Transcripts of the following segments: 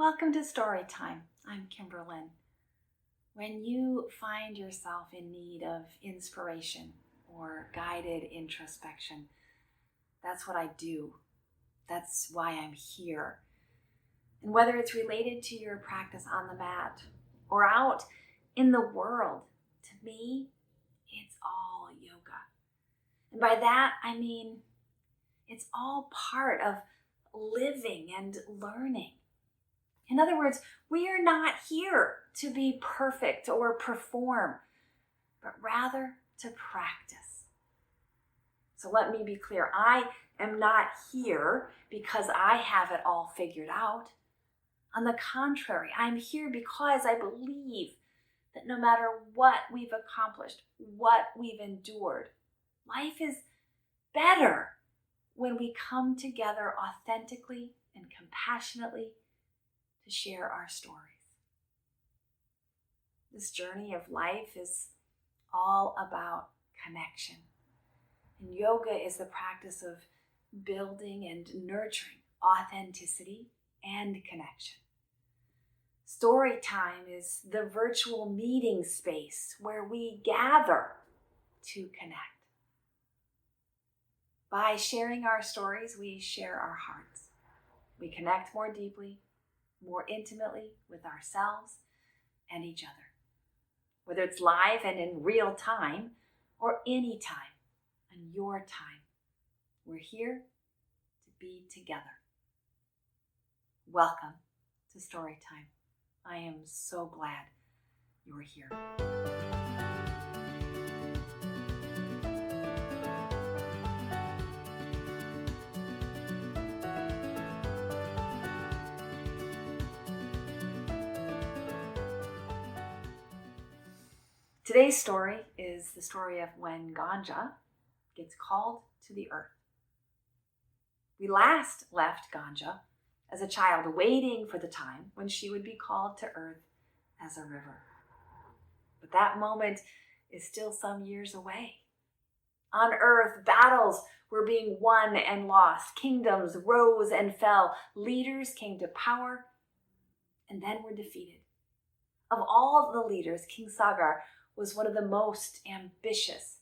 Welcome to Story Time. I'm Kimberlyn. When you find yourself in need of inspiration or guided introspection, that's what I do. That's why I'm here. And whether it's related to your practice on the mat or out in the world, to me, it's all yoga. And by that, I mean, it's all part of living and learning. In other words, we are not here to be perfect or perform, but rather to practice. So let me be clear. I am not here because I have it all figured out. On the contrary, I'm here because I believe that no matter what we've accomplished, what we've endured, life is better when we come together authentically and compassionately to share our stories. This journey of life is all about connection. And yoga is the practice of building and nurturing authenticity and connection. Story time is the virtual meeting space where we gather to connect. By sharing our stories, we share our hearts. We connect more deeply, more intimately with ourselves and each other. Whether it's live and in real time or any time, on your time, we're here to be together. Welcome to Story Time. I am so glad you're here. Today's story is the story of when Ganga gets called to the earth. We last left Ganga as a child, waiting for the time when she would be called to earth as a river. But that moment is still some years away. On earth, battles were being won and lost. Kingdoms rose and fell. Leaders came to power and then were defeated. Of all the leaders, King Sagar was one of the most ambitious.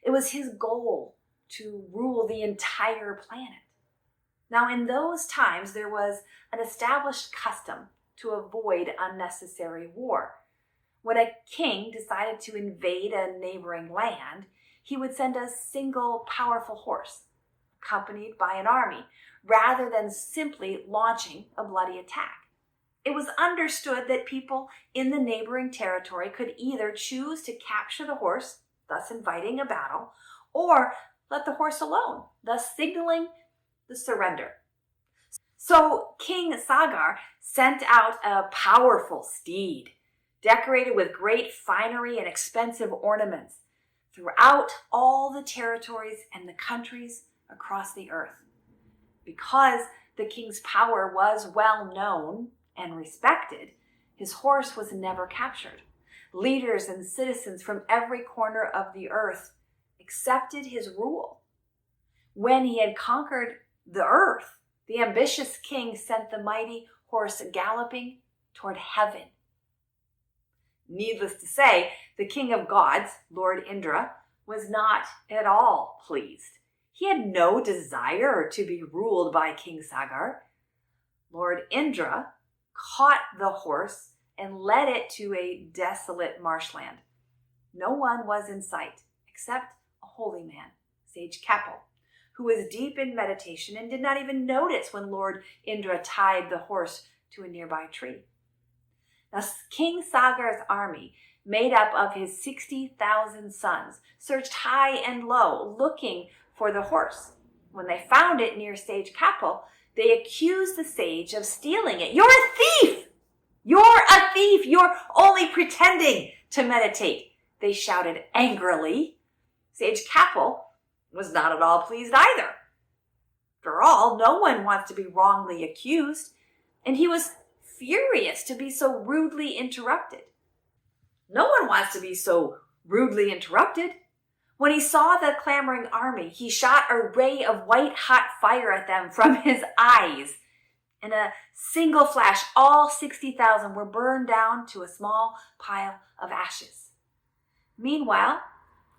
It was his goal to rule the entire planet. Now, in those times, there was an established custom to avoid unnecessary war. When a king decided to invade a neighboring land, he would send a single powerful horse, accompanied by an army, rather than simply launching a bloody attack. It was understood that people in the neighboring territory could either choose to capture the horse, thus inviting a battle, or let the horse alone, thus signaling the surrender. So King Sagar sent out a powerful steed, decorated with great finery and expensive ornaments, throughout all the territories and the countries across the earth. Because the king's power was well known and respected, his horse was never captured. Leaders and citizens from every corner of the earth accepted his rule. When he had conquered the earth, the ambitious king sent the mighty horse galloping toward heaven. Needless to say, the king of gods, Lord Indra, was not at all pleased. He had no desire to be ruled by King Sagar. Lord Indra caught the horse and led it to a desolate marshland. No one was in sight except a holy man, Sage Kapil, who was deep in meditation and did not even notice when Lord Indra tied the horse to a nearby tree. Now, King Sagar's army, made up of his 60,000 sons, searched high and low looking for the horse. When they found it near Sage Kapil, they accused the sage of stealing it. "You're a thief! You're a thief! You're only pretending to meditate," they shouted angrily. Sage Kapil was not at all pleased either. After all, no one wants to be wrongly accused, and he was furious to be so rudely interrupted. No one wants to be so rudely interrupted. When he saw the clamoring army, he shot a ray of white-hot fire at them from his eyes. In a single flash, all 60,000 were burned down to a small pile of ashes. Meanwhile,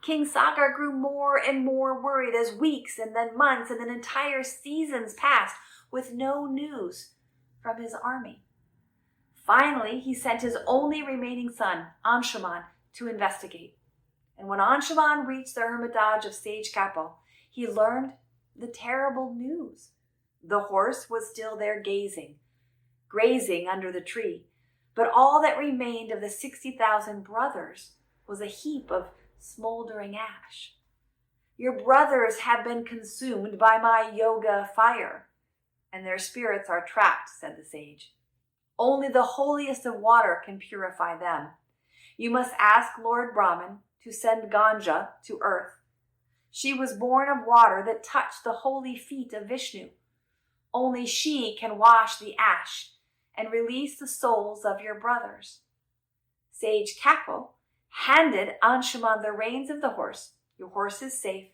King Sagar grew more and more worried as weeks and then months and then entire seasons passed with no news from his army. Finally, he sent his only remaining son, Anshuman, to investigate. And when Anshuman reached the hermitage of Sage Kapil, he learned the terrible news. The horse was still there grazing under the tree, but all that remained of the 60,000 brothers was a heap of smoldering ash. Your brothers have been consumed by my yoga fire, and their spirits are trapped, said the sage. Only the holiest of water can purify them. You must ask Lord Brahman to send Ganga to earth. She was born of water that touched the holy feet of Vishnu. Only she can wash the ash and release the souls of your brothers. Sage Kapil handed Anshuman the reins of the horse. Your horse is safe.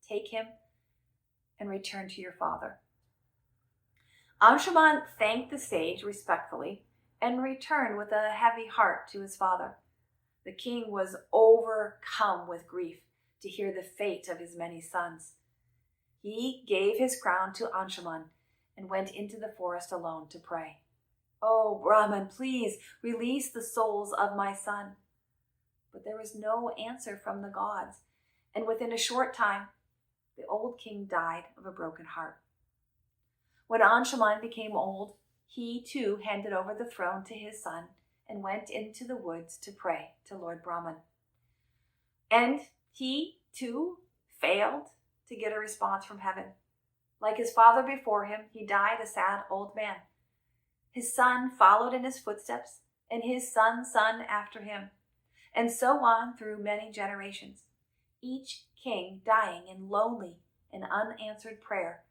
Take him and return to your father. Anshuman thanked the sage respectfully and returned with a heavy heart to his father. The king was overcome with grief to hear the fate of his many sons. He gave his crown to Anshuman and went into the forest alone to pray. Oh, Brahman, please release the souls of my son. But there was no answer from the gods, and within a short time, the old king died of a broken heart. When Anshuman became old, he too handed over the throne to his son and went into the woods to pray to Lord Brahman. And he too failed to get a response from heaven. Like his father before him, he died a sad old man. His son followed in his footsteps, and his son's son after him, and so on through many generations, each king dying in lonely and unanswered prayer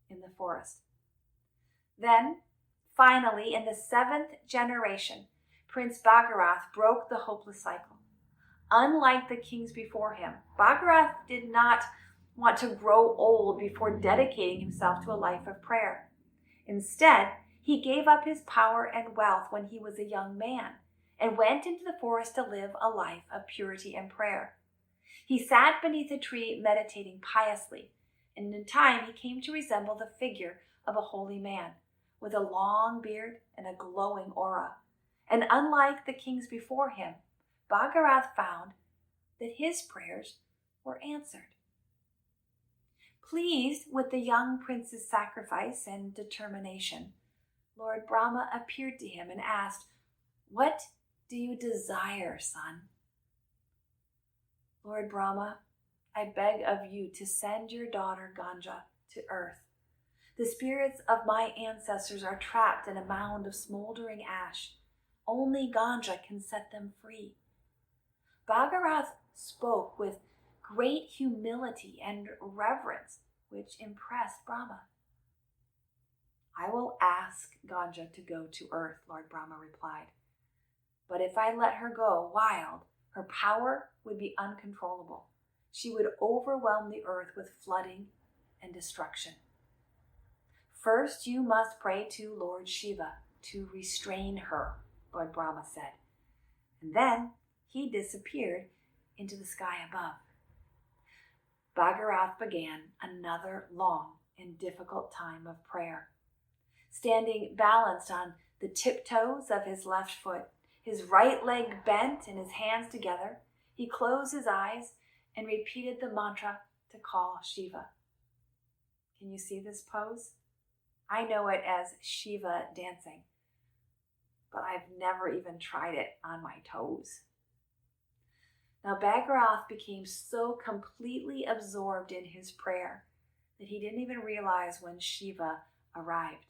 in the forest. Then, finally, in the 7th generation, Prince Bhagiratha broke the hopeless cycle. Unlike the kings before him, Bhagiratha did not want to grow old before dedicating himself to a life of prayer. Instead, he gave up his power and wealth when he was a young man and went into the forest to live a life of purity and prayer. He sat beneath a tree meditating piously, and in time he came to resemble the figure of a holy man with a long beard and a glowing aura. And unlike the kings before him, Bhagiratha found that his prayers were answered. Pleased with the young prince's sacrifice and determination, Lord Brahma appeared to him and asked, "What do you desire, son?" "Lord Brahma, I beg of you to send your daughter Ganga to earth. The spirits of my ancestors are trapped in a mound of smoldering ash. Only Ganga can set them free." Bhagiratha spoke with great humility and reverence, which impressed Brahma. "I will ask Ganga to go to earth," Lord Brahma replied. "But if I let her go wild, her power would be uncontrollable. She would overwhelm the earth with flooding and destruction. First, you must pray to Lord Shiva to restrain her," Lord Brahma said. And then he disappeared into the sky above. Bhagiratha began another long and difficult time of prayer. Standing balanced on the tiptoes of his left foot, his right leg bent and his hands together, he closed his eyes and repeated the mantra to call Shiva. Can you see this pose? I know it as Shiva dancing, but I've never even tried it on my toes. Now Bhagiratha became so completely absorbed in his prayer that he didn't even realize when Shiva arrived.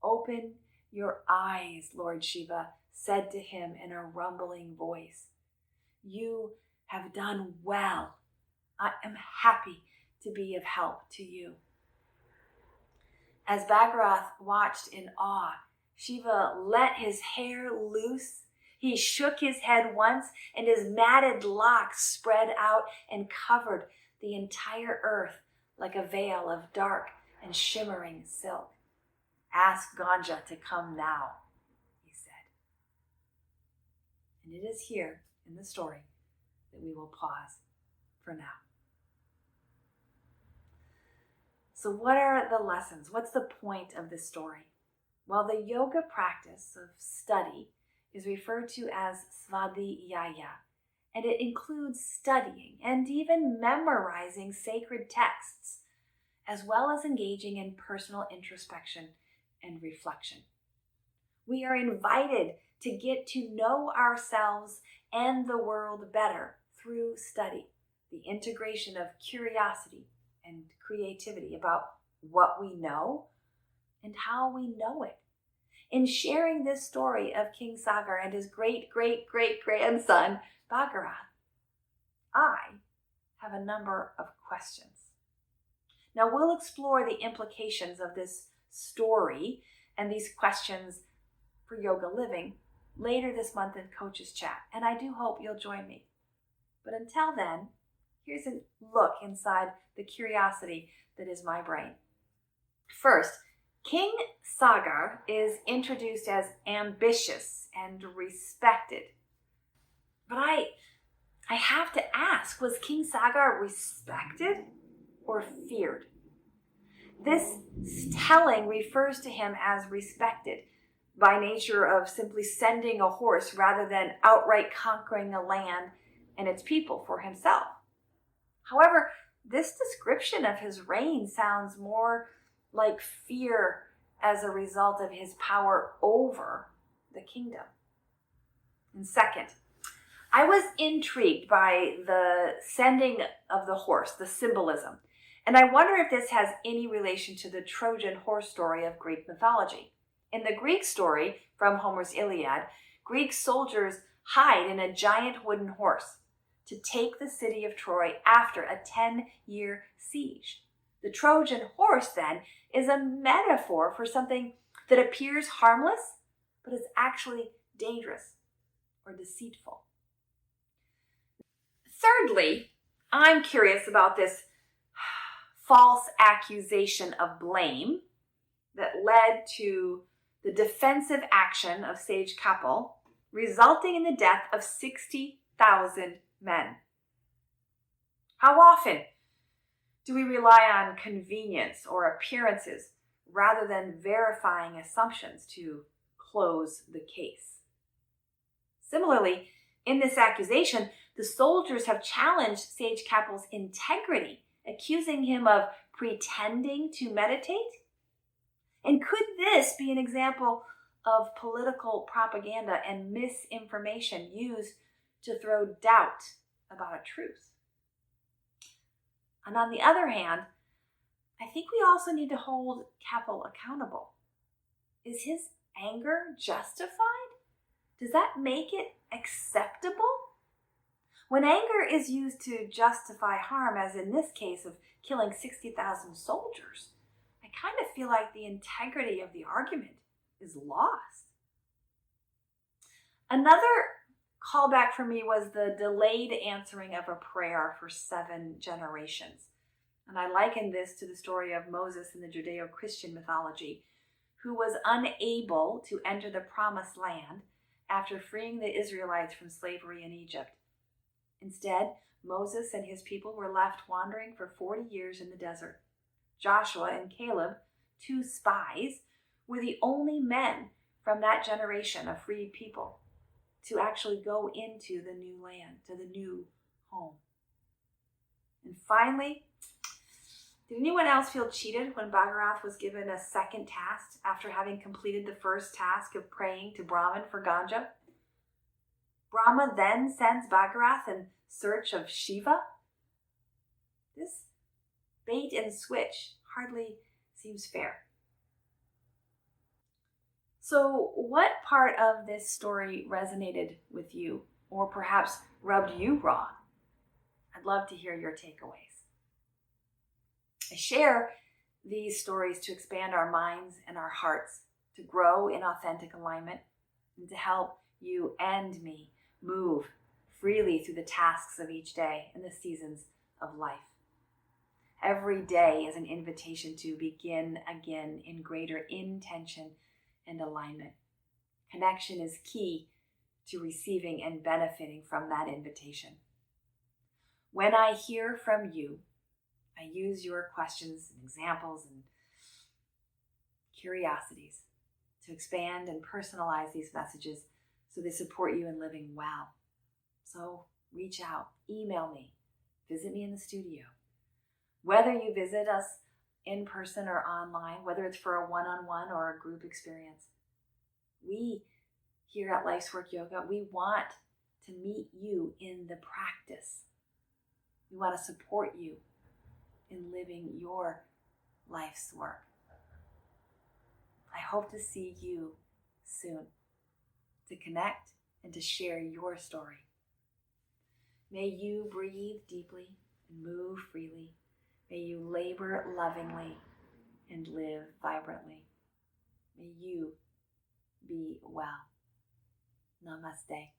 "Open your eyes," Lord Shiva said to him in a rumbling voice. "You have done well. I am happy to be of help to you." As Bhagiratha watched in awe, Shiva let his hair loose. He shook his head once, and his matted locks spread out and covered the entire earth like a veil of dark and shimmering silk. ask Ganga to come now, he said. And it is here in the story that we will pause for now. So what are the lessons? What's the point of this story? Well, the yoga practice of study is referred to as svadhyaya, and it includes studying and even memorizing sacred texts, as well as engaging in personal introspection and reflection. We are invited to get to know ourselves and the world better through study, the integration of curiosity and creativity about what we know and how we know it. In sharing this story of King Sagar and his great-great-great-grandson, Bhagiratha, I have a number of questions. Now, we'll explore the implications of this story and these questions for yoga living later this month in Coach's Chat, and I do hope you'll join me. But until then, here's a look inside the curiosity that is my brain. First, King Sagar is introduced as ambitious and respected. But I have to ask, was King Sagar respected or feared? This telling refers to him as respected by nature of simply sending a horse rather than outright conquering a land and its people for himself. However, this description of his reign sounds more like fear as a result of his power over the kingdom. And second, I was intrigued by the sending of the horse, the symbolism, and I wonder if this has any relation to the Trojan horse story of Greek mythology. In the Greek story from Homer's Iliad, Greek soldiers hide in a giant wooden horse to take the city of Troy after a 10-year siege. The Trojan horse, then, is a metaphor for something that appears harmless, but is actually dangerous or deceitful. Thirdly, I'm curious about this false accusation of blame that led to the defensive action of Sage Kapil, resulting in the death of 60,000 men. How often do we rely on convenience or appearances rather than verifying assumptions to close the case? Similarly, in this accusation, the soldiers have challenged Sage Kapil's integrity, accusing him of pretending to meditate. And could this be an example of political propaganda and misinformation used to throw doubt about a truth? And on the other hand, I think we also need to hold Kapil accountable. Is his anger justified? Does that make it acceptable? When anger is used to justify harm, as in this case of killing 60,000 soldiers, I kind of feel like the integrity of the argument is lost. Another callback for me was the delayed answering of a prayer for 7 generations. And I liken this to the story of Moses in the Judeo-Christian mythology, who was unable to enter the promised land after freeing the Israelites from slavery in Egypt. Instead, Moses and his people were left wandering for 40 years in the desert. Joshua and Caleb, 2 spies, were the only men from that generation of freed people to actually go into the new land, to the new home. And finally, did anyone else feel cheated when Bhagiratha was given a second task after having completed the first task of praying to Brahman for Ganga? Brahma then sends Bhagiratha in search of Shiva? This bait and switch hardly seems fair. So what part of this story resonated with you, or perhaps rubbed you wrong? I'd love to hear your takeaways. I share these stories to expand our minds and our hearts, to grow in authentic alignment, and to help you and me move freely through the tasks of each day and the seasons of life. Every day is an invitation to begin again in greater intention and alignment. Connection is key to receiving and benefiting from that invitation. When I hear from you, I use your questions and examples and curiosities to expand and personalize these messages so they support you in living well. So reach out, email me, visit me in the studio. Whether you visit us in person or online, whether it's for a one-on-one or a group experience, we here at Life's Work Yoga, we want to meet you in the practice. We want to support you in living your life's work. I hope to see you soon to connect and to share your story. May you breathe deeply and move freely. May you labor lovingly and live vibrantly. May you be well. Namaste.